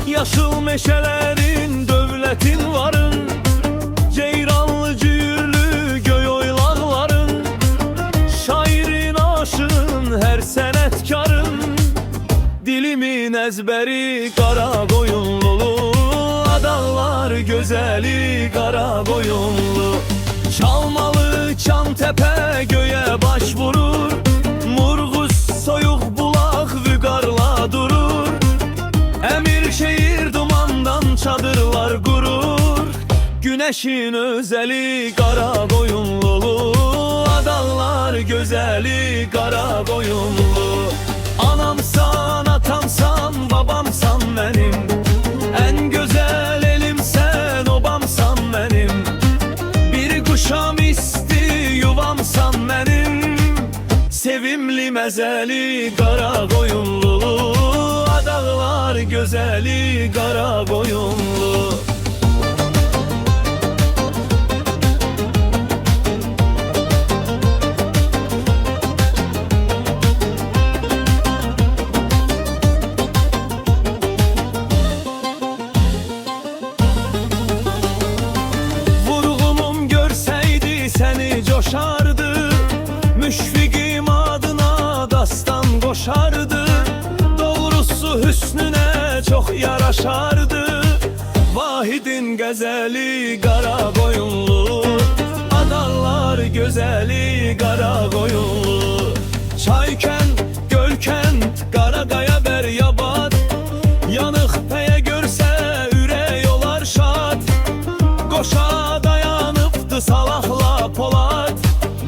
Yaşıl meşelerin, dövlətin varın, ceyranlı cüyürlü göy oylaqların, şairin, aşığın, hər sənətkarın, dilimin əzbəri qara qoyunlu, adaqlar gözəli qara qoyunlu. Çalmalı çam təpə göyə baş vurur, Murğuz soyuq bulaq vüqarla durur, Əmir şehir dumandan çadırlar qurur, Günəşin özəli qara qoyunlu, adaqlar gözəli qara qoyunlu. Anamsan, atamsan, babamsan mənim, ən gözəl elimsən, obamsan mənim, bir quşam isti yuvamsan mənim, sevimli məzəli qara qoyunlu, adaqlar gözəli qara qoyunlu. Səni coşardı, müşfiqim adına dastan qoşardı, doğrusu hüsnünə çox yaraşardı, Vahidin qəzəli qara qoyunlu, adaqlar gözəli qara qoyunlu. Çaykənd, Gölkənd, Qaraqaya, Bəryabad, Yanıq pəyə görsə ürək olar şad, qoşa dayanıbdı salaqla Polad,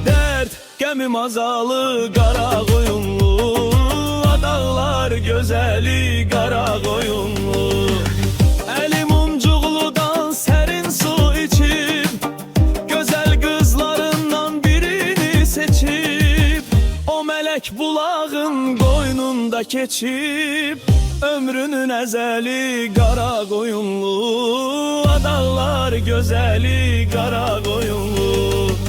dərd qəmim azalı qara qoyunlu, adaqlar gözəli qara qoyunlu. Əlim umcuqludan sərin su içib, gözəl qızlarından birini seçib, o mələk bulağın qoynunda keçib, ömrünün əzəli qara qoyunlu, adaqlar gözəli qara qoyunlu.